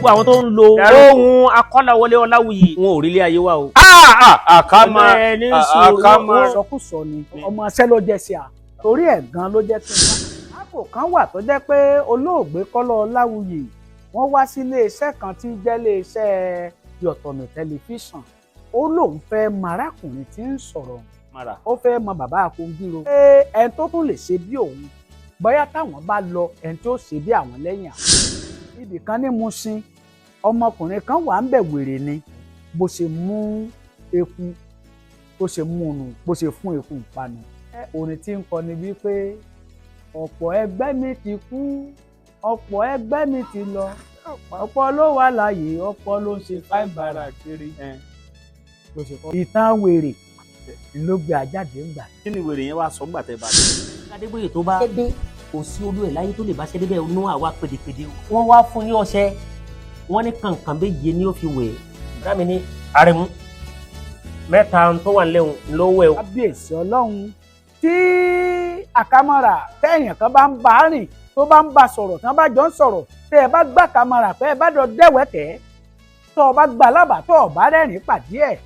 gbogbo àwọn tó ń lo ohun akọ́láwọlé ọláwùyí wọn ò rí ilé ayé wa o. Akamara sọkúsọ ni ọmọ ṣẹ́ ló jẹ́ sí a torí ẹ̀ gan ló jẹ́ kí n wá. àpò kan wà tó jẹ́ pé olóògbé Kọ́lá Ọláwùyí wọ́n wá sí iléeṣẹ́ kan tí jẹ́ iléeṣẹ́ Yọ̀tọ̀mí tẹlifíṣàn. Ó lóun fẹ́ mọ arákùnrin tí ń sọ̀rọ̀ ó fẹ́ mọ bàbá Kongiro pé ẹni tó tún lè ṣe bí òun bóyá táwọn bá lọ ẹni tó ṣe bí àwọn lẹ́yìn àwọn. ibì kan ní Mùṣín ọmọkùnrin kan wà ń bẹ̀ wèrè ni bó ṣe mú eku bó ṣe mú un bó ṣe fún eku ìpanu. orin tí ń kọ ni wípé ọ̀pọ̀ ẹgbẹ́ mi ti kú ọ̀pọ̀ ẹgbẹ́ mi ti lọ ọ̀pọ̀ ló wà láàyè ọ̀pọ̀ ló ń ṣe fáìbàrà kiri. ìtàn wèrè ló gbé àjáde ńgbà. kí ni wèrè yẹn wá sọ ńgbà tẹ́ bá dé. Adébóyè tó bá dé kò sí olú ẹ̀ láyé tó lè bá ṣe débẹ̀ inú àwa pèdèpèdè wọ́n wá fún ní ọṣẹ wọ́n ní kàǹkàn méje ní ó fi wẹ̀ dámi ní Àrẹ̀mú mẹ́ta tó wà lẹ́hùn ló wẹ̀ o. kábíyèsí ọlọ́run tí Akamara tẹ́yìn kan bá ń bá rìn tó bá ń bá sọ̀rọ̀ tí wọ́n bá jọ ń sọ̀rọ̀ tẹ́ ẹ bá gbà Akamara pé ẹ bá jọ dẹ́wẹ̀kẹ́ tó o bá gbà lábàá tó o bá rẹ́rìn pàdé ẹ̀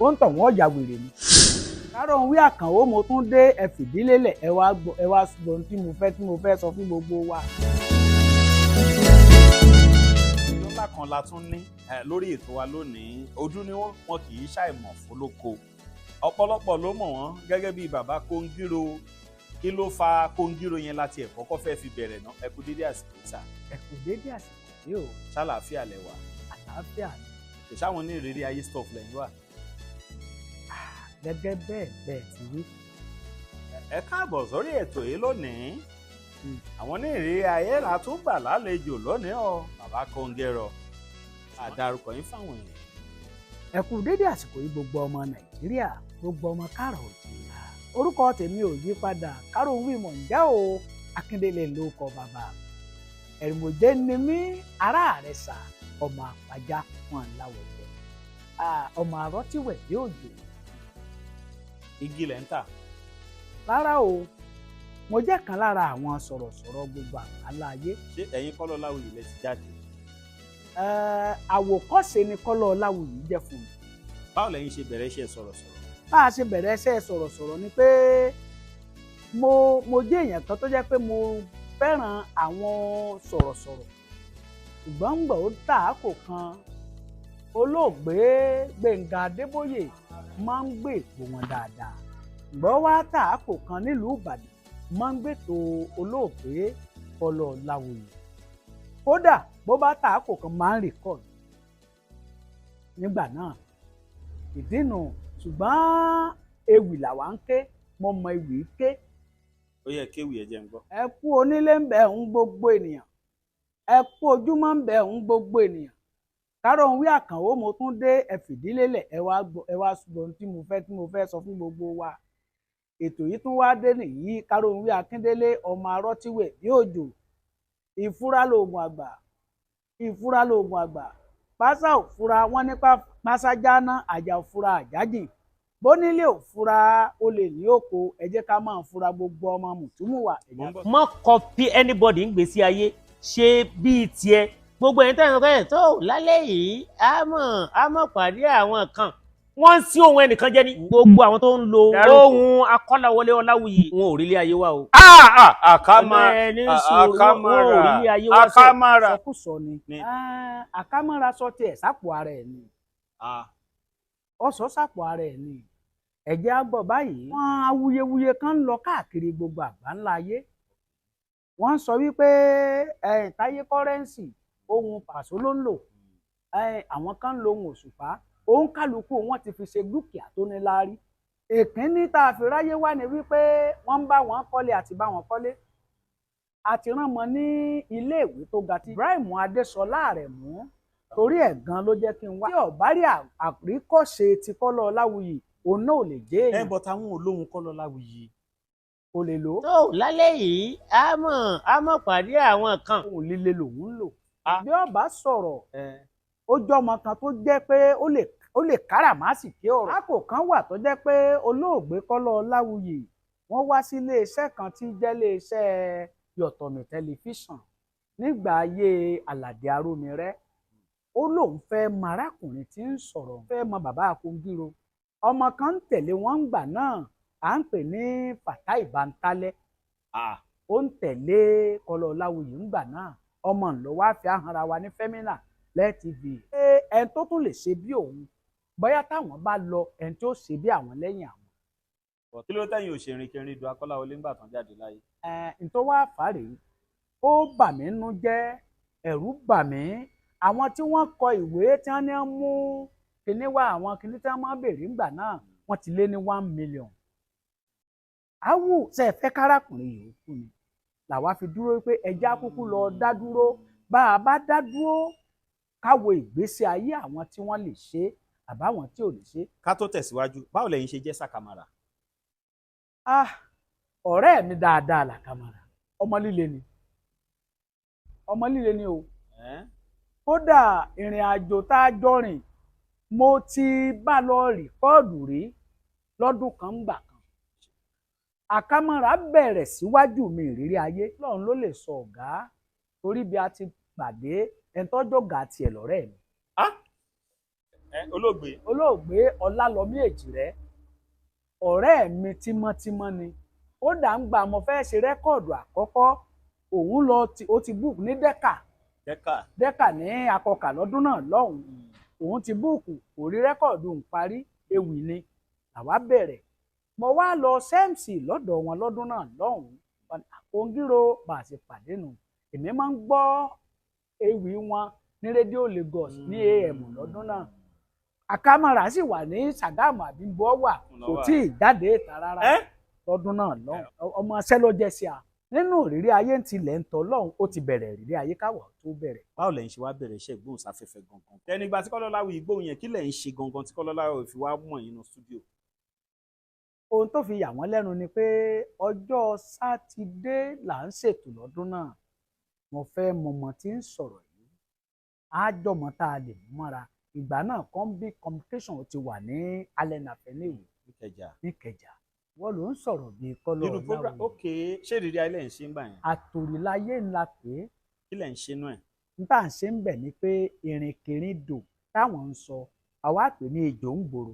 ó ń tọ̀ wọ́n ya wèrè ni. Karounwi Àkànwó mo tún dé ẹ fìdílélẹ̀ ẹ wá gbọ́ tí mo fẹ́ sọ fún gbogbo wa. ìjọba kan la tún ní lórí ètò wa lónìí ojú ni wọn kì í ṣàìmọ̀ fólóko ọ̀pọ̀lọpọ̀ ló mọ̀ wọ́n gẹ́gẹ́ bí bàbá Kongiro kí ló fa Kongiro yẹn láti ẹ̀ kọ́kọ́ fẹ́ fi bẹ̀rẹ̀ náà ẹ kú dédé àsìkò sà. ẹ kú dédé àsìkò yìí o. ṣàlàáfíà lẹ wà. àlàáfíà ni. ìṣàwọn ní ìrírí ayé stuff lẹ́yìn wà. gẹ́gẹ́ bẹ́ẹ̀ ti wí. ẹ káàbọ̀ sórí ètò yìí lónìí àwọn ní ìrírí ayé là tún gbà lálejò lónìí ọ bàbá Kongiro àdárúkọ yín fáwọn èèyàn. ẹ kú dédé àsìkò yìí gbogbo ọmọ Nàìjíríà gbogbo ọmọ Káàárọ̀-o-jíire orúkọ tèmi ò yí padà Karounwi mọ̀ ń jẹ́ o Akindele ló kọ bàbá ẹ̀rìmọ̀jẹ́ ni mí ará rẹ̀ sà ọmọ àpájá wọn láwọ̀ jẹ́ ọmọ àrọ́tíwẹ̀ yóò jò. igi lẹ́ ń tà. rárá o mo jẹ́ kan lára àwọn sọ̀rọ̀sọ̀rọ̀ gbogbo àgbáńlá ayé. ṣé ẹ̀yin Kọ́lá Ọláwùyí lẹ ti jáde. àwòkọ́ṣe ni Kọ́lá Ọláwùyí jẹ́ fún mi. báwo lẹ́yìn ṣe bẹ̀rẹ̀ iṣẹ́ sọ̀rọ̀sọ̀rọ̀. bá a ṣe bẹ̀rẹ̀ iṣẹ́ sọ̀rọ̀sọ̀rọ̀ ni pé mo jẹ́ èèyàn kan tó jẹ́ pé mo fẹ́ràn àwọn sọ̀rọ̀sọ̀rọ̀ ṣùgbọ́n ń gbọ́ ó tà á kò kan olóògbé Gbẹ̀ngà Adébóyè máa ń gbé ètò wọn dáadáa gbọ́ wá tà á kò kan nílùú Ìbàdàn máa ń gbètò olóògbé Kọ́lá Ọláwùyí kódà bó bá tà á kò kan máa ń rìkọ́ọ̀dù nígbà náà ìdínú ṣùgbọ́n ewì làwa ń ké mo mọ ewì ké. ó yẹ kéwì ẹ jẹ́ ń gbọ́. ẹ kú onílé ń bẹ̀ ń gbogbo ènìyàn ẹ kú ojúmọ́ ń bẹ̀ ń gbogbo ènìyàn Karounwi Àkànwó mo tún dé ẹ fìdílélẹ̀ ẹ wá gbọ́ tí mo fẹ́ sọ fún gbogbo wa. ètò yìí tún wá dé nìyí Karounwi Akindele ọmọ arọ́tíwẹ̀ bí òjò ìfúra lóògùn àgbà ìfúra lóògùn àgbà pásá òfúra wọn nípa pásá jáná àjà òfúra àjájìn bónílé òfúra olè ní òkò ẹ jẹ́ ká máa fura gbogbo ọmọ mùtúmùwà. má copy anybody ń gbèsè ayé ṣe bíi tiẹ̀ gbogbo ẹ̀yin tẹ́lẹ̀ kọ́ ẹ̀ tó lálẹ́ yìí á mọ̀ pàdé àwọn kan wọ́n ń sí ohun ẹnìkan jẹ́ ní gbogbo àwọn tó ń lo ohun akọ́láwọlé ọláwùyí wọn ò rí ilé ayé wa o. Akamara sọkúsọ ni Akamara sọ tiẹ̀ sápò ara ẹ̀ ni ọ sọ sápò ara ẹ̀ ni ẹ̀jẹ̀ àgbọ̀ báyìí wọ́n awuyewuye kan ń lọ káàkiri gbogbo àgbáńlá ayé wọ́n ń sọ wípé Táyé Kọ́rẹ́ǹsì ohun Pàṣọ ló ń lò àwọn kan ń lo ohun Òṣùpá òun kálukú wọn ti fi ṣe dúkìá tó ní láárí. èkínní tá a fi ráyé wá ni wípé wọ́n ń bá wọn kọ́lé àti bá wọn kọ́lé àti rán mọ ní iléèwé tó ga tí Ibrahim Adésọlá Àrẹ̀mú torí ẹ̀ gan ló jẹ́ kí n wá. tí ọ̀bá rí àríkọ́ṣe ti Kọ́lá Ọláwùyí òun náà ò lè jẹ́ èèyàn. ẹ bọ̀ táwọn olóhùn Kọ́lá Ọláwùyí kò lè lò. tó lálẹ́ yìí á mọ̀ pàdé àwọn kan. òun líle lòun ń lò. bí ọba sọ̀rọ̀ ó jọmọ kan tó jẹ́ pé ó lè káràmásìkí ọ̀rọ̀. àpò kan wà tó jẹ́ pé olóògbé Kọ́lá Ọláwùyí wọ́n wá sí iléeṣẹ́ kan tí jẹ́ iléeṣẹ́ Yọ̀tọ̀mí tẹlifíṣàn nígbà ayé Àlàdé Arómirẹ́ ó lóun fẹ́ mọ arákùnrin tí ń sọ̀rọ̀ fẹ́ mọ bàbá Kongiro. Ọmọ kan ń tẹ̀lé wọn ń gbà náà à ń pè ní Fatai Bantálẹ́. Ó ń tẹ̀lé Kọ́lá Ọláwuyì ń gbà náà. Ọmọ ńlọ wá fi ahọ́nra wa ní Fẹ́mínà lẹ́ẹ̀tìvì. Ẹni tó tún lè ṣe bí òun bóyá táwọn bá lọ ẹni tó ṣe bí àwọn lẹ́yìn àwọn. Kí ló tẹ̀yìn òṣèré kẹrin du Akọ́láwọlé ńgbà tán jáde láyé? Ǹtọ́ wá fàárè ó bà mí nú jẹ́, ẹ̀rù bà mí. Àwọn tí wọ́n kọ ìwé tí wọ́n ní mú kíní wá, àwọn kíní tí wọ́n máa béèrè ńgbà náà wọ́n ti lé ní 1 million. Àwù ṣe é fẹ́ kárákùnrin yìí kú ni làwa fi dúró pé ẹja kúkú lọ dá dúró. Bá a bá dá dúró káwo ìgbésí ayé àwọn tí wọ́n lè ṣe àbáwọn tí ò lè ṣe. Ká tó tẹ̀síwájú, báwo lẹ̀yin ṣe jẹ́ sàkàmàrà? Ọ̀rẹ́ mi dáadáa làkàmàrà, ọmọ líle ni, ọmọ líle ni o. Kódà ìrìn àjò tá a jọ rìn mo ti bá lọ rìkọ́ọ̀dù rí lọ́dún kan ńgbà kan. Akamara bẹ̀rẹ̀ síwájú mi ìrírí ayé lọ́run ló lè sọ ọ̀gá torí bí a ti pàdé ẹni tọ́jọ́ ọ̀gá tiẹ̀ lọ́rẹ́ mi. Olóògbé Ọlálọmí Èjìrẹ́, ọ̀rẹ́ mi tímọ́tímọ́ ni. Ó dà ń gbà mo fẹ́ ṣe rẹ́kọ̀dù àkọ́kọ́ òun lọ ó ti búùkù ní dẹ́kà ní akọkà lọ́dún náà lọ́hùn-ún. Òun ti búùkù kò rí rẹ́kọ̀dù ń parí ewì ni àwa bẹ̀rẹ̀. Mo wá lọ sẹ́ǹsì lọ́dọ̀ wọn lọ́dún náà lọ́hùn-ún. Kongiro bá a ṣe pàdé nù. Èmi máa ń gbọ́ ewì wọn ní rédíò Lagos ní AM lọ́dún náà. Akamara sì wà ní Ṣàgámù àbímbọ́ wà kò tí ì jáde ìta rárá lọ́dún náà lọ́hùn. Ọmọ aṣẹ́ ló jẹ́ sí a. Nínú ìrírí ayé ń tilẹ̀ ń tọ́ lọ́hùn ó ti bẹ̀rẹ̀ ìrírí ayé káwọ̀ tó bẹ̀rẹ̀. Báwo lẹ̀yin ṣe wá bẹ̀rẹ̀ iṣẹ́ ìgbóhùnsáfẹ́fẹ́ gangan? Ẹni ìgbà tí Kọ́lá Ọláwuyì gbóhùn yẹn kí lẹ̀yin ṣe gangan tí Kọ́lá Ọláwuyì fi wá mọ̀ yín nínú stúdíò? Ohun tó fi yà wọ́n lẹ́nu ni pé ọjọ́ Sátidé là ń ṣètò lọ́dún náà. Mo fẹ́ mọ̀mọ́ tí ń sọ̀rọ̀ yìí àjọmọ́ tá a lè mú mọ́ra. Ìgbà náà combi communication ti wà ní Allen Avenue Ìkẹjà. Wọ́n ló ń sọ̀rọ̀ bíi Kọ́lá Ọláwuyì. Ok, ṣé ìrírí ayé lẹ̀ ń ṣe ń gbà yẹn? Àtòríláyé ńlá pé. Kí lẹ̀ ń ṣe nú ẹ̀? N tá à ń ṣe ń bẹ̀ ni pé ìrìnkèrindò táwọn ń sọ àwa pè ní ejò ń gbòòrò.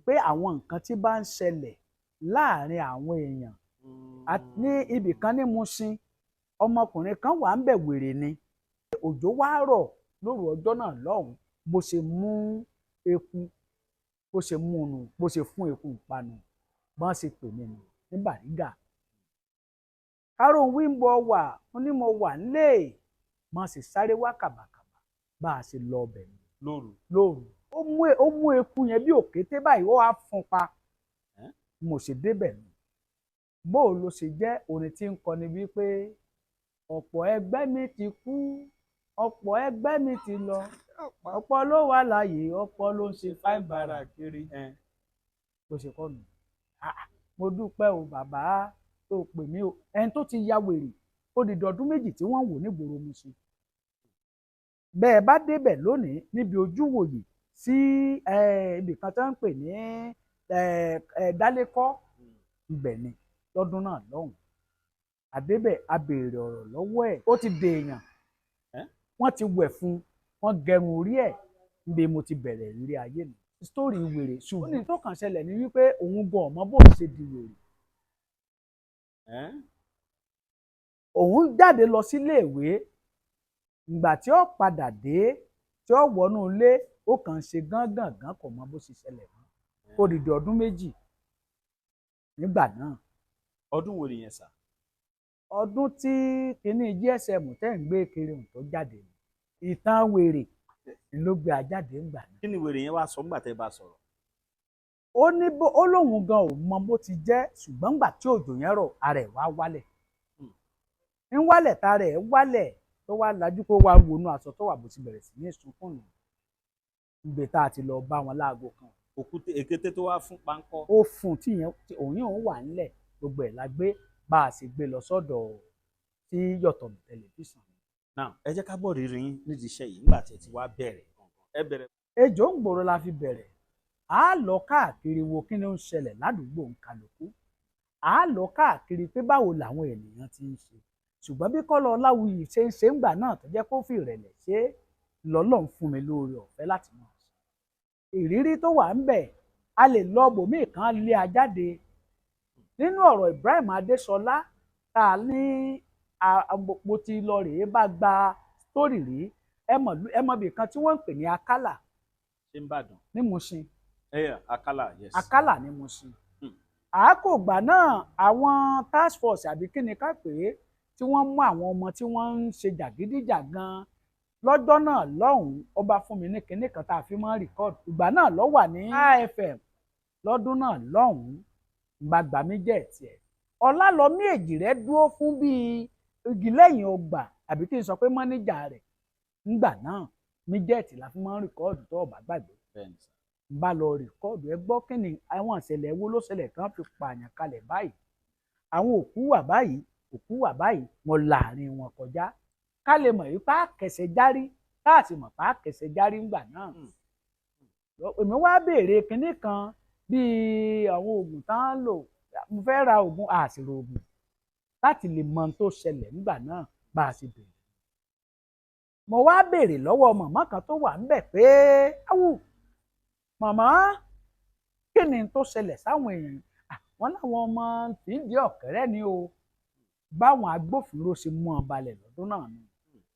Pé àwọn nǹkan tí bá ń ṣẹlẹ̀ láàrin àwọn èèyàn ní ibì kan ní Mushin, ọmọkùnrin kan wà ń bẹ̀ wèrè ni. Òjò wá rọ̀ lóru ọjọ́ náà lọ́hùn-ún bó ṣe mú eku bó ṣe mú un nù bó ṣe fún eku ìpanu bọ́n ṣe pè mí nù ní Bàrígà. Karounwi ń bọ̀ wà ó ní mo wà nílé mọ́ sì sáré wá kàbàkàbà bá a ṣe lọ ọbẹ̀ lóru. Ó mú eku yẹn bí òkété báyìí ó wá fún pa. Mo ṣe débẹ̀ nù. Bóò ló ṣe jẹ́ orin tí ń kọni wípé ọ̀pọ̀ ẹgbẹ́ mi ti kú ọ̀pọ̀ ẹgbẹ́ mi ti lọ ọ̀pọ̀ ló wà láàyè ọ̀pọ̀ ló ń ṣe fáìbàrà kiri. Bó ṣe kọ́ nù. Mo dúpẹ́ o bàbá tó pè mí o. Ẹni tó ti ya wèrè ó di ọdún méjì tí wọ́n wò nígboro Mushin. Bẹ́ẹ̀ bá débẹ̀ lónìí níbi ojúwòye sí ibì kan tó ń pè ní Dálékọ́ ibẹ̀ ni lọ́dún náà lọ́hùn. Àdébẹ̀ a béèrè ọ̀rọ̀ lọ́wọ́ ẹ̀ ó ti dèèyàn. Wọ́n ti wẹ̀ fún wọ́n gẹrun orí ẹ̀ níbi mo ti bẹ̀rẹ̀ ìrírí ayé mi. Sítórì wèrè ṣùgbọ́n ní tó kàn ṣẹlẹ̀ ni wípé òun gan ọmọ bó ṣe di wèrè. Òun jáde lọ síléèwé ìgbà tí ó padà dé tí ó wọnú ilé ó kàn ṣe gángan kò mọ bó ṣe ṣẹlẹ̀ mọ́. Ó di ọdún méjì nígbà náà. Ọdún wo nìyẹn sà? Ọdún tí kinní GSM tẹ́ ń gbé kiri ohun tó jáde ni. Ìtàn wèrè ló gbé ajáde ńgbà náà. Kí ni wèrè yẹn wá sọ ńgbà tẹ́ bá sọ̀rọ̀? Ó lóun gan ò mọ bó ti jẹ́ ṣùgbọ́n ńgbà tí òjò yẹn rọ̀ ara ẹ̀ wá wálẹ̀. ń wálẹ̀ ta rẹ̀ wálẹ̀ tó wá lajú kó wá wọnú aṣọ tó wà bó ti bẹ̀rẹ̀ sí ní sunkún nù. Ìgbè tá a ti lọ bá wọn láago kan. Òkúté èkété tó wá fún páńkọ́. Ó fún tí òun yóò wà nílẹ̀ gbogbo ẹ̀ la gbé bá a sì gbé lọ sọ́dọ̀ sí Yọ̀tọ̀ tẹlifíṣàn. Now ẹ jẹ́ ká gbọ́ rírí yín nídìí iṣẹ́ yìí nígbà tí ẹ ti wá bẹ̀rẹ̀ gangan. Ẹ bẹ̀rẹ̀. Ejò ń gbòòrò la fi bẹ̀rẹ̀. A lọ káàkiri wo kí ni ó ń ṣẹlẹ̀ ládùúgbò nkàlùkù. A lọ káàkiri pé báwo làwọn ènìyàn ti ń ṣe. ṣùgbọ́n bí Kọ́lá Ọláwuyì ṣe ń ṣe ń gbà náà tó jẹ́ kó fi ìrẹ̀lẹ̀ ṣe lọ́lọ́run fún mi lóore ọ̀fẹ́ láti máa ṣe. Ìrírí tó wà ń bẹ̀ a lè lọ bòmíì kan lé a jáde nínú ọ̀rọ̀ Ibrahim Adéṣọlá tá a ní mo ti lọ rèé bá gba sítórì rí ẹ mọ̀ bí kan tí wọ́n ń pè ní Akálà ṣé ń bàdàn ní Mùṣin. Akálà, yes. Akálà ní Mùṣin. Àákògbà náà àwọn task force àbí kí ni ká pè é tí wọ́n mú àwọn ọmọ tí wọ́n ń ṣe jàgídíjàgan lọ́jọ́ náà lọ́hùn-ún ó bá fún mi ní kinní kan tá a fi máa ń rìkọ́ọ̀dù ìgbà náà ló wà ní AFM lọ́dún náà lọ́hùn-ún gbàgbà mi jẹ́ tiẹ̀. Ọlálọ́mí Èjìrẹ́ dúró fún bíi igi lẹ́yìn ọgbà àbí kí n sọ pé mọ́níjà rẹ̀ ńgbà náà míjẹ́ẹ̀tì la fi máa ń rìkọ́ọ̀dù tó ọ̀bá gbàgbé. n bá lọ rìkọ́ọ̀dù ẹ gbọ́ kí ni àwọn ìṣẹ̀lẹ̀ wo ló ṣẹlẹ̀ kan fi pààyàn kalẹ̀ báyìí àwọn òkú wà báyìí wọn láàrin wọn kọjá ká lè mọ̀ yìí pa kẹsẹ̀ járí káàsì mọ̀ pa kẹsẹ̀ járí ńgbà náà. èmi wá béèrè kinní kan bíi àwọn oògùn tá ń lò mo fẹ́ ra oògùn àṣìrò oògùn láti lè mọ ohun tó ṣẹlẹ̀ nígbà náà bá a ṣe béèrè. mo wá béèrè lọ́wọ́ màmá kan tó wà ńbẹ̀ pé áwù màmá kí ni tó ṣẹlẹ̀ sáwọn èèyàn wọn láwọn ọmọ tìǹdì ọ̀kẹ́rẹ́ ni o báwọn agbófinró ṣe mú wọn balẹ̀ lọ́dún náà ni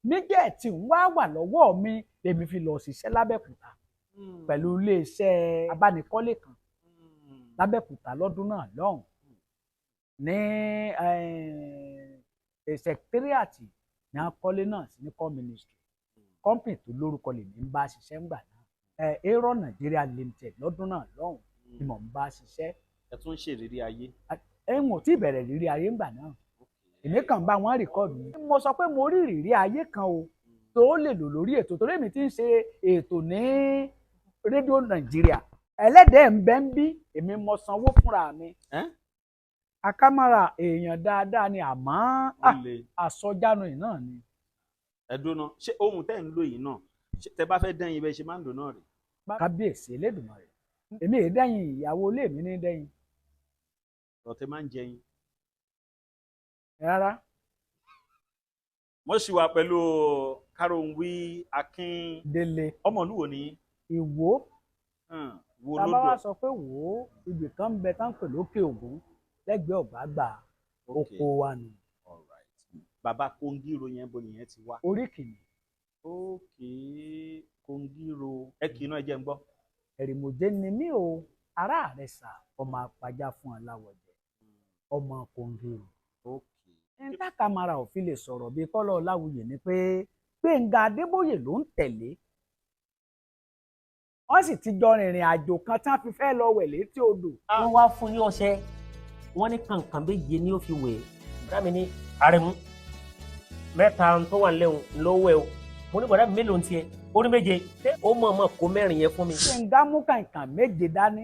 méjèèjì ń wá wà lọ́wọ́ mi lèmi fi lọ ṣiṣẹ́ lábẹ́kúta pẹ̀lú iléeṣẹ́ abánikọ́lé kan lábẹ́kúta lọ́dún náà lọ́hùn ní sẹkítírìàtì ní akọ́lé náà sí ní kọ́ ministry company tó lórúkọ lèmi ń bá ṣiṣẹ́ ńgbà náà Aero Nigeria Limited lọ́dún náà lọ́hùn ni mò ń bá ṣiṣẹ́. ẹ tún ń ṣe ìrírí ayé. ẹ̀wọ̀n tí ìbẹ̀rẹ̀ ìrírí ayé ńgbà náà èmi kàn bá wọn rìkọ́ọ̀dù ni. mo sọ pé mo rí ìrírí ayé kan o tó lè lò lórí ètò torí èmi ti ń ṣe ètò ní rédíò Nàìjíríà ẹlẹ́dẹ̀ẹ́ ń bẹ́ ń bí èmi mo sanwó fúnra mi. Akamara èèyàn dáadáa ni àmọ́ àsọjánu yìí náà ni. ẹ dúró ṣé ohun tẹ́ ń lò yìí náà tẹ́ bá fẹ́ dẹ́yìn bẹ́ẹ̀ ṣe máa ń lò náà rè. kábíyèsí Elédùmarè èmi èé dẹ́yìn ìyàwó ilé mi ní dẹ́yìn. ọ̀tẹ̀ máa ń jẹyìn. rárá. mo ṣì wà pẹ̀lú Karounwi Akindele ọmọlúwo ní Ìwó. wo tá a lódò. bá wá sọ pé wò ó ibì kan ń bẹ tá ń pè lókè Ògún lẹ́gbẹ̀ẹ́ Ọ̀gbàgbà oko wa nù. bàbá Kongiro yẹn bó nìyẹn ti wá. orí kìíní. Kongiro ẹ kì í náà ẹ jẹ́ ń gbọ́. ẹ̀rìmọ̀jẹ́ ni mí o ará Àrẹ̀sà ọmọ apájá fún aláwọ̀jẹ ọmọ Kongiro. níta Akamara ò fi lè sọ̀rọ̀ bíi Kọ́lá Ọláwuyì ni pé Gbénga Adébóyè ló ń tẹ̀lé wọ́n sì ti jọ rìnrìn àjò kan tí wọ́n fi fẹ́ lọ wẹ̀ létí odò. wọ́n wá fún ní ọṣẹ wọ́n ní kàǹkàn méje ni ó fi wẹ̀ bàbá mi ní Àrẹ̀mú mẹ́ta tó wà nílẹ̀ lọ́wọ́ ẹ̀ o mo ní bọ̀dá mi mélòó ń tiẹ̀ ó ní méje ó mọ̀ kó mẹ́rin yẹn fún mi. Gbénga mú kàǹkàn méje dání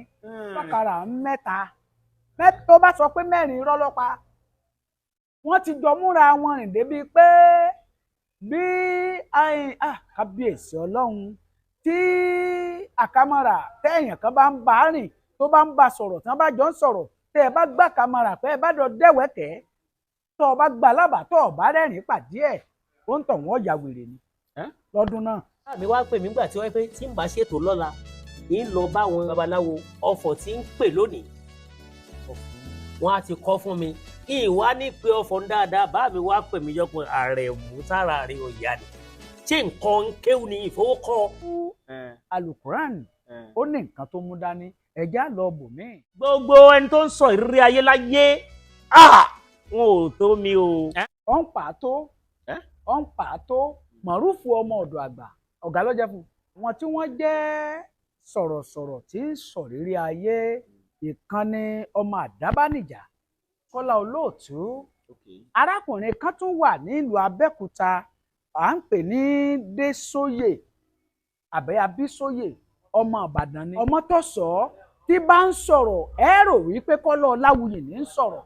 Bákàrà mẹ́ta tó bá sọ pé mẹ́rin irọ́ ló pa wọ́n ti jọ múra wọn rìn débi pé bí kábíyèsí Ọlọ́run tí Akamara tẹ́yìn kan bá ń bá rìn tó bá ń bá sọ̀rọ̀ tí wọ́n bá jọ ń sọ̀rọ̀ tẹ́ ẹ bá gbá Akamara pé ẹ bá jọ dẹ́wẹ̀kẹ́ tó o bá gbà lábàá tó o bá rẹ́rìn pàdé ẹ̀ ó ń tàn wọ́n ya wèrè ni lọ́dún náà. mi wá pè mí gbà tí wọ́n pé tí n bá ṣètò lọ́la ń lọ bá àwọn babaláwo ọ̀fọ̀ tí ń pè lónìí wọ́n á ti kọ́ fún mi ìwà ní pé ọ̀fọ̀ ń dáadáa bá mi wá pè mí yọpọ̀ Àrẹ̀mú sára rẹ̀ ọ̀yà ni ṣé nǹkan kéwù ní ìfowókọ́. Alukuran ó ní nǹkan tó mú dání ẹja lọ bò mí. gbogbo ẹni tó ń sọ ìrírí ayé láyé wọn ò tó mi o. ó ń pa á tó Màrúfù ọmọ ọ̀dọ̀ àgbà ọ̀gá ló jẹ́ fún wọn tí wọ́n jẹ́ sọ̀rọ̀sọ̀rọ̀ tí ń sọ̀rírí ayé ìkànnì ọmọ Àdábánijà Kọ́lá Olóòtú arákùnrin kan tún wà nílùú Abẹ́òkúta à ń pè ní Désóyè Abísóyè ọmọ Ìbàdàn ni ọmọ tó sọ tí bá ń sọ̀rọ̀ ẹ rò wípé Kọ́lá Ọláwuyì ní ń sọ̀rọ̀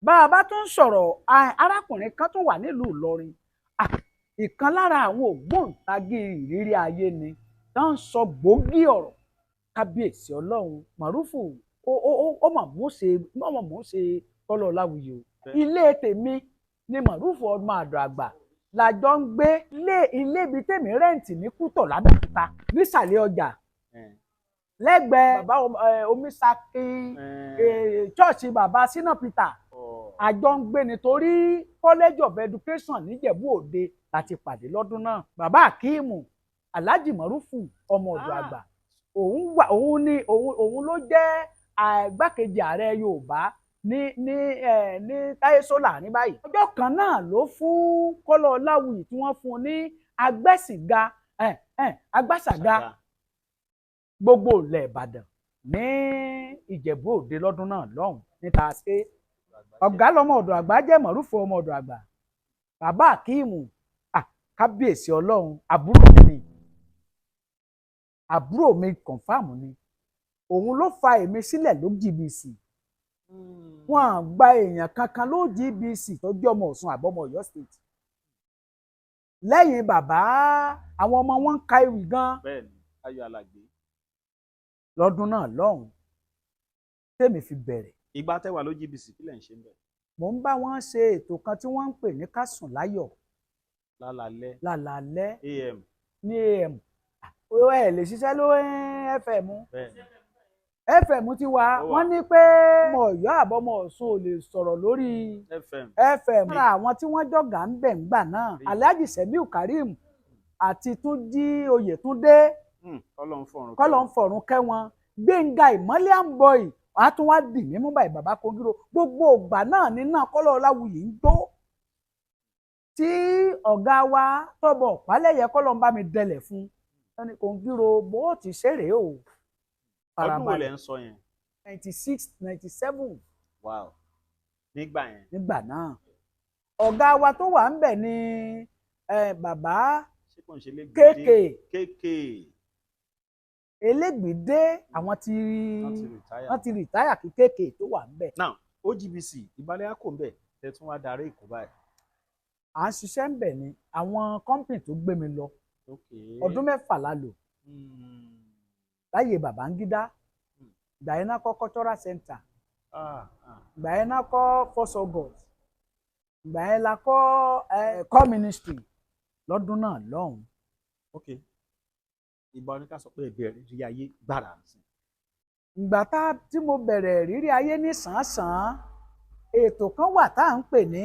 bá a bá tún sọ̀rọ̀ arákùnrin kan tún wà nílùú Ìlọrin ìkan lára àwọn ògbóǹtagì ìrírí ayé ni tó ń sọ gbòógì ọ̀rọ̀ kábíyèsí Ọlọ́run Màrúfù ó mọ̀ mú ṣe Kọ́lá Ọláwuyì o ilé tèmi ni mọ̀rúfù ọmọ àdọ̀ àgbà làjọ ń gbé ilé ibi tèmi rẹ́ǹtì ní Kútọ̀ lábẹ́òkúta nísàlẹ̀ ọjà lẹ́gbẹ̀ẹ́ bàbá Omisakin chọ́ọ̀chì bàbá Sina Peter àjọ ń gbé nítorí College of Education níjẹ̀bú Òde láti pàdé lọ́dún náà. Bàbá Akíìmù Alhaji Mọ̀rúfù ọmọ ọ̀dọ̀ àgbà òun ló jẹ́ igbákejì ààrẹ Yorùbá ní Táyé Sólà ní báyìí. Ọjọ́ kan náà ló fún Kọ́lá Ọláwuyì tí wọ́n fún un ní agbásàga gbogbo ilẹ̀ Ìbàdàn ní Ìjẹ̀bú Òde lọ́dún náà lọ́hùn níta ṣe ọ̀gá lọ́mọ ọ̀dọ̀ àgbà jẹ́ Mọ̀rúfù ọmọ ọ̀dọ̀ àgbà. Bàbá Akíìmù kábíyèsí Ọlọ́run àbúrò mi kọ̀ǹfàmù ni òun ló fa èmi sílẹ̀ ló GBC. Wọn à gba èèyàn kankan ló GBC tó jẹ́ ọmọ Ọ̀ṣun àbọ̀mọ Ọ̀yọ́ state. Lẹ́yìn bàbá àwọn ọmọ wọn ń ka ewì gan. Bẹ́ẹ̀ni, Ayọ̀ Alàgbé. Lọ́dún náà lọ́hùn tèmi fi bẹ̀rẹ̀. Ìgbà tẹ́wà ló GBC kí lẹ̀ ń ṣe ń bẹ̀? Mo ń bá wọn ṣe ètò kan tí wọ́n ń pè ní Ká Sùn Láyọ̀. Lálálẹ́ AM. Ní AM. Ẹ lè ṣiṣẹ́ ló FM. FM ti wà wọ́n ní pé ọmọ Ọ̀yọ́ àbọ̀mọ Ọ̀ṣun ò lè sọ̀rọ̀ lórí FM. Lára àwọn tí wọ́n jọ̀gá ń bẹ̀ ńgbà náà Alhaji Semiu Karim àti Túnjí Oyètúndé kọ́lọ̀ ń fọ̀run kẹ́ wọn. Gbénga Ìmọ́lẹ̀ àǹbọ̀ì wọ́n á tún wá dì mí mú báyìí bàbá Kongiro. Gbogbo ògbà náà ní náà Kọ́lá Ọláwuyì ń jó. Tí ọ̀gá wa Tọ́bọ̀ Ọ̀pálẹ̀yẹ kọ́lọ̀ ń bá mi dẹlẹ̀ fún ẹni Kongiro bó ti ṣeré o. Ọdún wo lẹ ń sọ yẹn? 96, 97. Wow. Nígbà yẹn. Nígbà náà ọ̀gá wa tó wà ń bẹ̀ ni bàbá kéèké Elégbìdé àwọn ti rìtáyà kí kéèké tó wà ń bẹ̀. Now OGBC ìbálẹ̀ àkó ń bẹ̀ tẹ́ tún wá darí Èkó báyìí. À ń ṣiṣẹ́ ń bẹ̀ ni àwọn kọ́ńpìn tó gbé mi lọ ọdún 6 la lò láyé Babangida. Ìgbà yẹn náà kọ́ cultural center, ìgbà yẹn náà kọ́ First August, ìgbà yẹn la kọ́ ministry lọ́dún náà lọ́hùn. Ìgbà oníkà sọ pé ìbẹ̀rẹ̀ rí ayé gbàrà sí. Ìgbà tí mo bẹ̀rẹ̀ rírí ayé ní sàn-án ètò kan wà tá à ń pè ní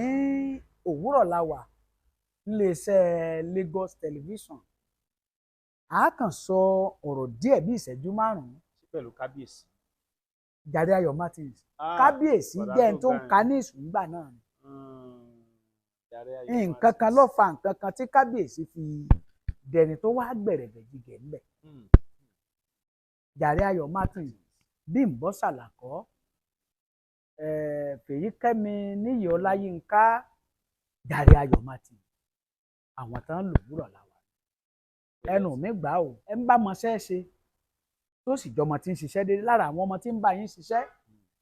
Òwúrọ̀ la wà níléeṣẹ́ Lagos Television. A kàn sọ ọ̀rọ̀ díẹ̀ bí ìṣẹ́jú 5. Pẹ̀lú kábíyèsí. Jàre Ayọ̀ Martins. Kábíyèsí jẹ́ ẹni tó ń ka ní ìsúngbà náà ni. Nǹkan kan ló fa nǹkan kan tí kábíyèsí fi dẹni tó wá gbẹ̀rẹ̀gẹ̀jigẹ̀ ńbẹ̀. Jàre Ayọ̀ Martins, Bímbọ́ Sàlàkọ́, Fèyíkẹ́mi Níyì Ọláyínká, Jàre Ayọ̀ Martins. Àwọn tán lòwúrọ̀ la wà. Ẹnu mi gbà ó ẹ ń bá mọṣẹ́ ṣe tó sì jọmọ tí ń ṣiṣẹ́ déédéé. Lára àwọn ọmọ tí ń bá yín ṣiṣẹ́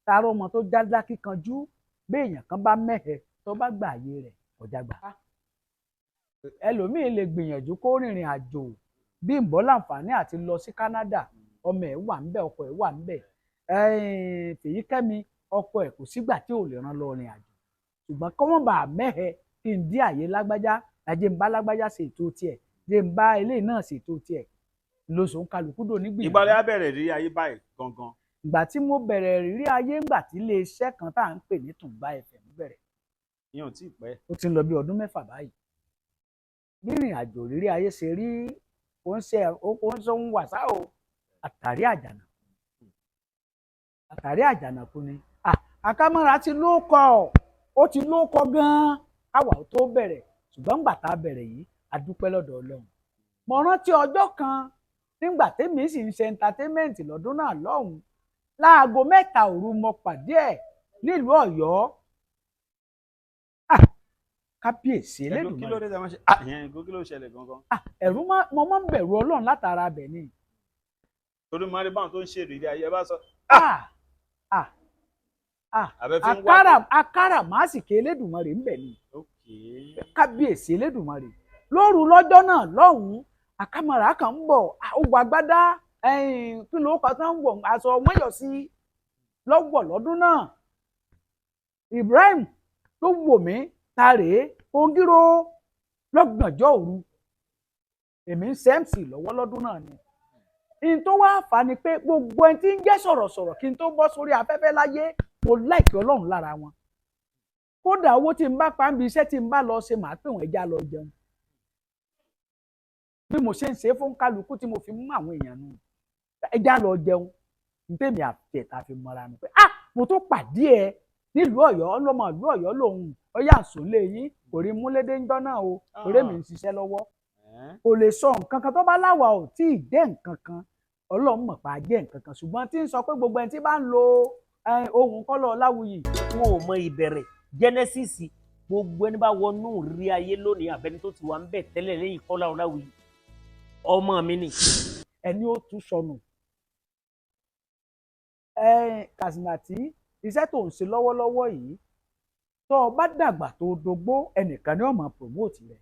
tààrọ̀ ọmọ tó jáde kíkanjú bí èèyàn kan bá mẹ́hẹ̀ tó bá gbà ayé rẹ̀ ọjà gbà. Ẹlòmíín lè gbìyànjú kó rìnrìn àjò Bímbọ́ láǹfààní àti lọ sí Canada, ọmọ ẹ̀ wà ńbẹ̀, ọkọ ẹ̀ wà ńbẹ̀. Fèyíkẹ́mi ọkọ ẹ̀ kò sígbà tí ò lè rán lọ rìn àjò, ṣùgbọ́n kọ́mọ́ bá mẹ́hẹ̀ kí n dí àyè lágbájá àjẹ́ ń bá lágbájá ṣètò tiẹ̀ jẹ́ ń bá eléyìí náà ṣètò tiẹ̀ lóṣù ń kálukú dò nígbìyànjú. Ìgbàlẹ̀ á bẹ̀rẹ̀ rí ayé báyìí gangan. Ìgbà tí mo bẹ̀rẹ̀ rírí ayé ńgbà tí iléeṣẹ́ kan tá à ń pè ní Tùngbá FM bẹ̀rẹ̀. Ìyẹn ò tí ì pẹ́. Ó ti ń lọ bí ọdún 6 báyìí. Bí ìrìn àjò rírí ayé ṣe rí ó ń ṣe ń wàsá o. Àtàrí àjànàkú ni. Akamara ti lóko ó ti lóko gan-an káwa tó bẹ̀rẹ̀, ṣùgbọ́n ńgbà tá a bẹ̀rẹ̀ yìí a dúpẹ́ lọ́dọ̀ Ọlọ́run. Mo rántí ọjọ́ kan nígbà tèmi sì ń ṣe entertainment lọ́dún náà lọ́hùn, láago 3 òru mo pàdé ẹ̀ nílùú Ọ̀yọ́. Kábíyèsí Elédùmarè. Kí ló dé tí a máa ṣe kí ló ṣẹlẹ̀ gangan? Ẹ̀rù mo máa ń bẹ̀rù Ọlọ́run látara bẹ̀ ni. Torí mo rí báwọn tó ń ṣe ìrírí ayé bá sọ. Akárà màásìkè Elédùmarè ń bẹ̀ ni. Kábíyèsí Elédùmarè. Lóru lọ́jọ́ náà lọ́hùn-ún Akamara kan ń bọ̀ ogun agbádá kí ló kọ́ tán ń wọ̀ aṣọ mọ́yọ̀ sí lọ́wọ́ lọ́dún náà. Ibrahim ló wò mí ta rèé Kongiro lọ́gànjọ́ òru èmi ń sẹ́ǹsì lọ́wọ́ lọ́dún náà ni n tó wá fà ni pé gbogbo ẹni tí ń jẹ́ sọ̀rọ̀sọ̀rọ̀ kí n tó bọ́ sórí afẹ́fẹ́ láyé mo láìkí Ọlọ́run lára wọn kódà owó tí n bá pa ń bi iṣẹ́ tí n bá lọ ṣe màá pè wọ́n ẹja lọ jẹun bí mo ṣe ń ṣe fún kálukú tí mo fi mú àwọn èèyàn nù ẹja lọ jẹun ní tèmi àti ẹ̀ta fi mọ́ra mi pé mo tó pàdé ẹ nílùú Ọ̀yọ́ ọlọ́mọ ìlú Ọ̀yọ́ lòun ọyá àsòlé yín kò rí múlédé ń dán náà o torí mi ń ṣiṣẹ́ lọ́wọ́ kò lè sọ nǹkan kan tó bá láwa ò tí ì dé nǹkan kan Ọlọ́run mọ̀ pa jẹ́ nǹkan kan ṣùgbọ́n tí ń sọ pé gbogbo ẹni tí bá ń lo ohun kọ́lọ̀ Láwùyí. wọn ò mọ ìbẹ̀rẹ̀ Genesis gbogbo ẹni bá wọnú rí ayé lónìí àbẹni tó ti wà ń bẹ̀ tẹ́lẹ̀ lẹ́yìn kọ́lọ̀ Láwùyí ọmọ mi ni. ẹni ó tún sọnù Kàsìmàtì iṣẹ́ tó ń ṣe lọ́wọ́lọ́wọ́ yìí tó o bá dàgbà tó o dógbó ẹnìkan ni ó máa promote rẹ̀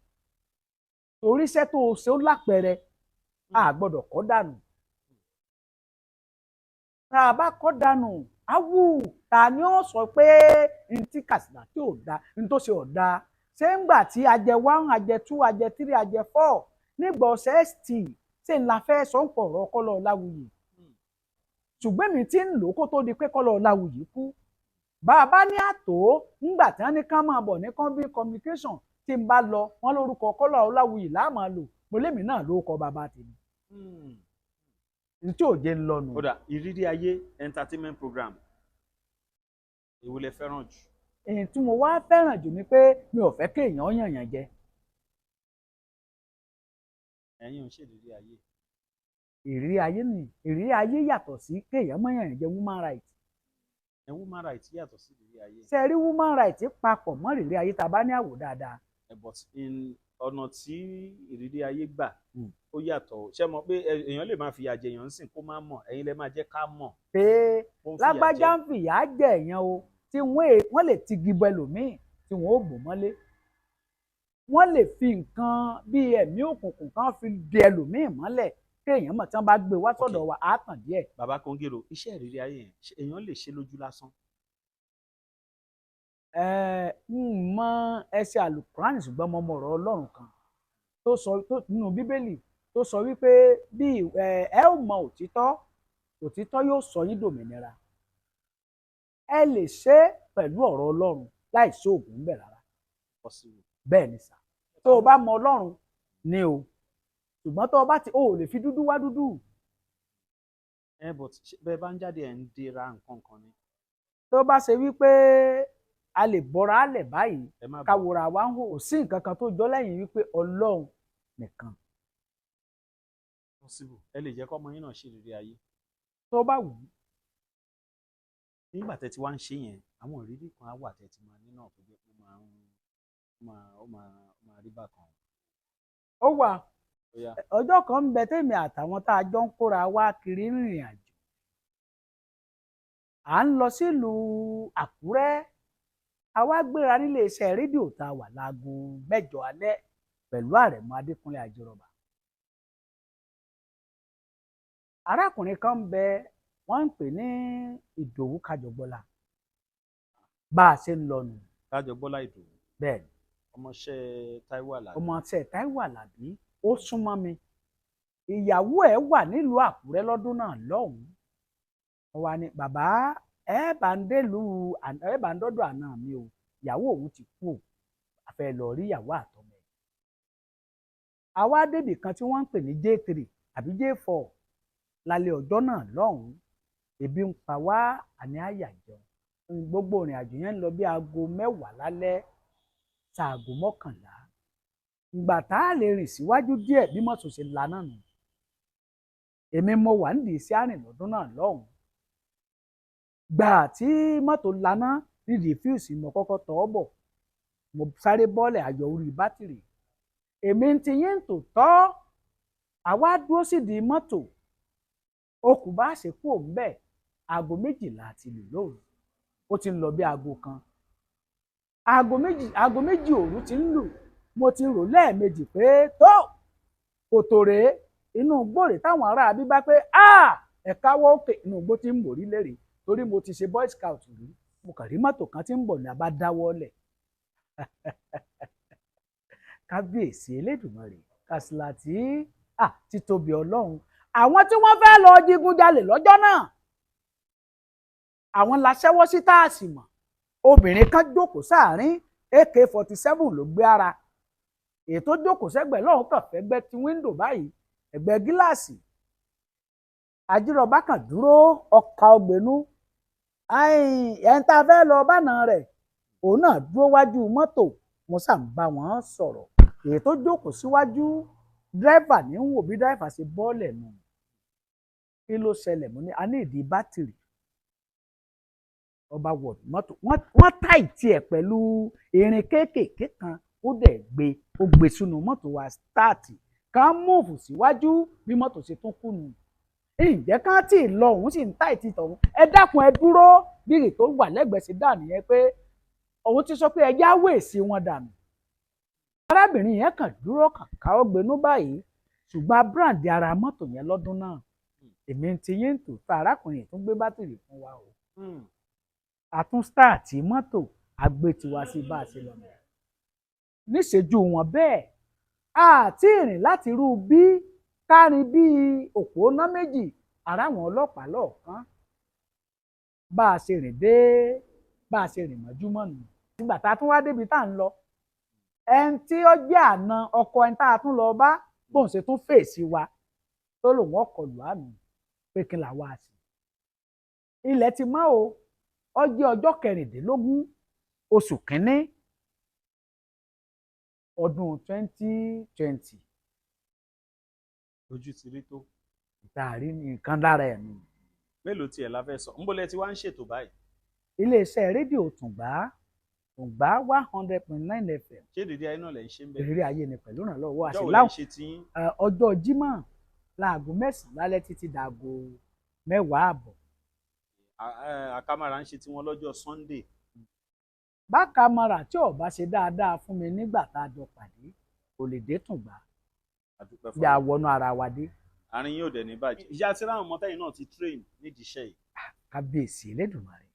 torí iṣẹ́ tó o ṣe ó lápẹẹrẹ a gbọ́dọ̀ kọ́ dànù tá a bá kọ́ dànù awù ta ni ó sọ pé n tí Kàsìmàtì ò da n tó ṣe ò da ṣé ń gbà tí ajẹ 1 ajẹ 2 ajẹ 3 ajẹ 4 nígbà ọ̀sẹ̀ st ṣé ń la fẹ́ sọ ń pọ̀ ọ̀rọ̀ kọ́lọ̀ Láwùyí ṣùgbọ́n mi ti ń lò kó tó di pé kọ́lọ̀ Láwùyí kú bàbá ní àtò ńgbà tí wọ́n ní ká máa bọ̀ ní kọ́ńbí communication tí n bá lọ wọ́n lórúkọ kọ́lọ̀ Láwùyí láàmà lò mo lémi náà ló kọ bàbá tèmi tí ò jẹ́ ń lọ́nu. kódà ìrírí ayé entertainment program èwo lẹ fẹ́ràn jù. èyí tí mo wá fẹ́ràn jù ni pé mi ò fẹ́ kéèyàn yànyàn jẹ. ẹ̀yin ò ń ṣèlérí ayé. ìrírí ayé ni ìrírí ayé yàtọ̀ sí kéèyàn mọ́ yànyàn jẹ woman right. woman right yàtọ̀ sí ìrírí ayé. ṣe rí woman right papọ̀ mọ́ ìrírí ayé tá a bá ní àwò dáadáa. but in ọ̀nà tí ìrírí ayé gbà ó yàtọ̀ ṣé mọ̀ pé èèyàn lè máa fìyà jẹ èèyàn ń sìn kó má mọ̀ ẹ̀yin lẹ máa jẹ́ ká mọ̀. pé lágbájá ń fìyà jẹ èèyàn o tí wọ́n lè ti gibọ ẹlòmíì tí wọ́n ó bò mọ́lé wọ́n lè fi nǹkan bíi ẹ̀mí òkùnkùn kan fi de ẹlòmíì mọ́lẹ̀ kéèyàn mọ̀ tí wọ́n bá gbé wá sọ́dọ̀ wa á tàn díẹ̀. bàbá Kongiro iṣẹ́ ìrírí ayé yẹn èèyàn lè ṣe lójú lásán. n mọ ẹsẹ̀ àlùkùránì ṣùgbọ́n mo mọ ọ̀rọ̀ Ọlọ́run kan tó sọ nínú Bíbélì tó sọ wípé bí ẹ ò mọ òtítọ́ yóò sọ yín dòmìnira ẹ lè ṣe pẹ̀lú ọ̀rọ̀ Ọlọ́run láì sí oògùn ń bẹ̀ rárá bẹ́ẹ̀ ni sà tó o bá mọ Ọlọ́run ni o ṣùgbọ́n tó o bá ti o ò lè fi dúdú wá dúdú. but bẹ́ẹ̀ bá ń jáde ẹ̀ ń dira nǹkan kan ni. tó bá ṣe wípé a lè bọ́ra á lẹ̀ báyìí káwòrán wa ń hò ó sí nǹkan kan tó jọ lẹ́yìn wípé Ọlọ́run nìkan. ẹ lè jẹ́ kọ́mọ yín náà ṣe ìrírí ayé. tó bá wù ú. nígbà tẹ́ ti wá ń ṣe yẹn àwọn ìrírí kan á wà tẹ́ ti máa ní náà tó jẹ́ pé ó máa rí bákan. ó wà ọjọ́ kan ń bẹ tèmi àtàwọn tá a jọ ń kóra wá kiri rìnrìn àjò à ń lọ sílùú Àkúrẹ́ a wá gbéra nílé iṣẹ́ rédíò tá a wà láago 8 alẹ́ pẹ̀lú Àrẹ̀mọ Adékúnlé Ajírọ̀bà. arákùnrin kan ń bẹ wọ́n ń pè ní Ìdòwú Kájọgbọ́lá bá a ṣe ń lọ nù. Kájọgbọ́lá Ìdòwú. bẹ́ẹ̀ ni. ọmọọṣẹ́ Táíwò Àlàbí. ọmọọṣẹ́ Táíwò Àlàbí ó súnmọ́ mi ìyàwó ẹ̀ wà nílùú Àkúrẹ́ lọ́dún náà lọ́hùn-ún wọ́n wá ní bàbá ẹ bá ń dọ́dọ̀ àná mi o ìyàwó òun ti kú o àfẹ́ lọ rí ìyàwó àtọmọ ẹ̀. àwa débì kan tí wọ́n ń pè ní J3 àbí J4 lálẹ́ ọjọ́ náà lọ́hùn-ún ebi ń pa wá àní àyà jẹun gbogbo ìrìn àjò yẹn ń lọ bí aago 10 lálẹ́ ṣaago 11 ìgbà tá a lè rìn síwájú díẹ̀ bí mọ́tò ṣe lànà nù èmi mo wà nídìí sí àrìn lọ́dún náà lọ́hùn-ún gbà tí mọ́tò lànà nídìí fíùsì mo kọ́kọ́ tọ́ ọ bọ̀ mo sáré bọ́ọ̀lẹ̀ ayọ̀ orí bátìrì èmi ti yín tò tọ́ àwa dúró sídìí mọ́tò okùn bá ṣe kú òun bẹ́ẹ̀ aago 12 àti lù lóru ó ti ń lọ bí aago 1 aago méjì òru ti ń lù mo ti rò lẹ́ẹ̀mejì pé tó kòtò rèé inú gbòòrè táwọn ará abí bá pé ẹ̀ka wọ́ òkè inú gbó ti ń mórí lérè torí mo ti ṣe boy scout rí mo kàn rí mọ́tò kan tí ń bọ̀ ní abá dáwọ́ lẹ̀ kábíyèsí elédùmarè kàsìlàtì títóbi ọlọ́run àwọn tí wọ́n fẹ́ lọ digunjalè lọ́jọ́ náà àwọn la ṣẹ́wọ́ sí táàsì mọ̀ obìnrin kan jókòó sáàrin AK-47 ló gbé ara èyí tó jókòó sẹ́gbẹ̀ẹ́ lọ́hùn kàn fẹ́gbẹ́ ti wíńdò báyìí ẹ̀gbẹ́ gíláàsì ajírọ̀bá kan dúró ọkà ọgbẹ́nu ẹ̀ń tá a fẹ́ lọ bánà rẹ̀ òun náà dúró wájú mọ́tò wọn sà ń bá wọn sọ̀rọ̀ èyí tó jókòó síwájú dírẹ́fà ní ń wò bí dírẹ́fà ṣe bọ́ọ̀lẹ̀ nù kí ló ṣẹlẹ̀ mo ní a ní ìdí bátìrì ọba wọ̀ mọ́tò wọ́n táìtì ẹ̀ pẹ̀lú irin kéékèèké kan ó dẹ̀ gbé sínú mọ́tò wa stáàtì ká múùfù síwájú bí mọ́tò ṣe tún kùnú ǹjẹ́ ká tí ì lọ òun sì ń táìtì tọ̀hún ẹ dákun ẹ dúró bírì tó wà lẹ́gbẹ̀ẹ́ sí dà nìyẹn pé òun ti sọ pé ẹ jáwé èsì wọn dànù arábìnrin yẹn kàn dúró kàkà ó gbénú báyìí ṣùgbọ́n brand ara mọ́tò yẹn lọ́dún náà èmi ti yín tò tá arákùnrin tó gbé bátìrì fún wa o àtún stáàtì mọ́tò àgbétiwa sí bá a ṣe lọ níṣẹ́jú wọn bẹ́ẹ̀ àti ìrìn láti rú bí kárin bíi òpónà méjì ara àwọn ọlọ́pàá lọ́ọ̀kan bá a ṣe rìn mọ́júmọ́ nù nígbà tá a tún wá débi tá à ń lọ ẹni tí ó jẹ́ àna ọkọ ẹni tá a tún lọ bá bóun ṣe tún fèsì wa tó lòun ọkọlù àmì pé kí làwa sí ilẹ̀ ti mọ́ o ó jẹ́ ọjọ́ 16 oṣù kínní ọdún 2020 ojú ti rí tó ìtaàrí nǹkan lára ẹ̀ nù. mélòó tiẹ̀ la fẹ́ sọ ńbọ̀lẹ̀ tí wàá ń ṣètò báyìí. iléeṣẹ́ rédíò Tùngbá 100.9 FM. ṣé ìrírí ayé náà lẹ̀ ń ṣe ń bẹ̀. ìrírí ayé ni pẹ̀lú ìrànlọ́wọ́ àṣìláwọ̀ ọjọ́ Jímọ̀ láago 9 lálẹ́ títí dàgò 10 àbọ̀. Akamara ń ṣe tiwọn lọ́jọ́ Sunday. bákamara tí ò bá ṣe dáadáa fún mi nígbà tá a jọ pàdé kò lè dé Tùngbá bí a wọnú ara wa dé. àárín yóò dẹ̀ ní bàjẹ́. ìyá tí ráhùn mọ́tẹ́yìn náà ti train nídìí iṣẹ́ yìí. kábíyèsí Elédùmarè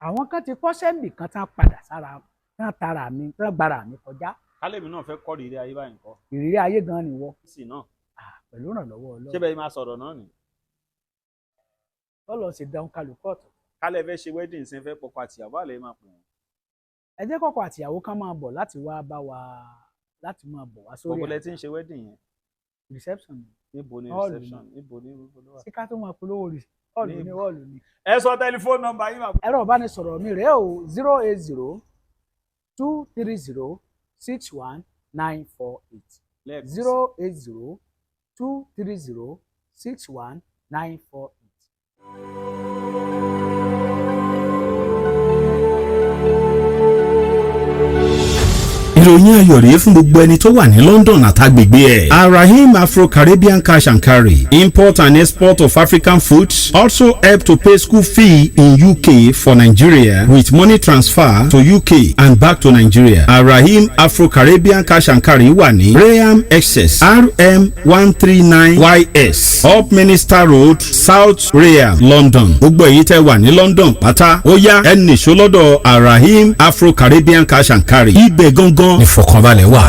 àwọn kan ti kọ́ sẹ́ńbì kan tán padà sára tán tara mi tán gbára mi kọjá. kálẹ̀mí náà fẹ́ kọ́ ìrírí ayé báyìí kọ́. ìrírí ayé gan ni wọ́. sì náà. pẹ̀lú ìrànlọ́wọ́ Ọlọ́run. ṣé bẹ́ẹ̀ máa sọ̀rọ̀ náà ni. lọ́lọ́ ṣe dáhùn kálukú ọ̀tọ̀. kálẹ̀ fẹ́ ṣe wedding ṣe fẹ́ pọkọ àtìyàwó àlẹ́ máa pè wọ́n. ẹ jẹ́ kọ́kọ́ àtìyàwó kan máa bọ̀ láti wá bá wa láti máa bọ̀ wá sórí. gbogbo lẹ ti ń ṣe wedding yẹn. reception. níbo ni reception níbo ni olówó. ṣé ká tó máa polówó rí họ́ọ̀lù ní họ́ọ̀lù ni. ẹ sọ tẹlifóònù nọ́mbà yín. ẹ̀rọ ìbánisọ̀rọ̀ mi rèé o 080-230-61948 080-230-61948. ìròyìn ayọ̀ rèé fún gbogbo ẹni tó wà ní London àtàgbègbè ẹ̀. Arahim Afro-Caribbean Cash and Carry, import and export of African foods, also help to pay school fee in UK for Nigeria with money transfer to UK and back to Nigeria. Arahim Afro-Caribbean Cash and Carry wà ní Graham Excess RM 139YS Up Minister Road, South Graham, London. gbogbo èyí tẹ́ wà ní London pátá ó yá ẹ nìṣó lọ́dọ̀ Arahim Afro-Caribbean Cash and Carry. ibẹ̀ gangan ìfọ̀kànbalẹ̀ wà.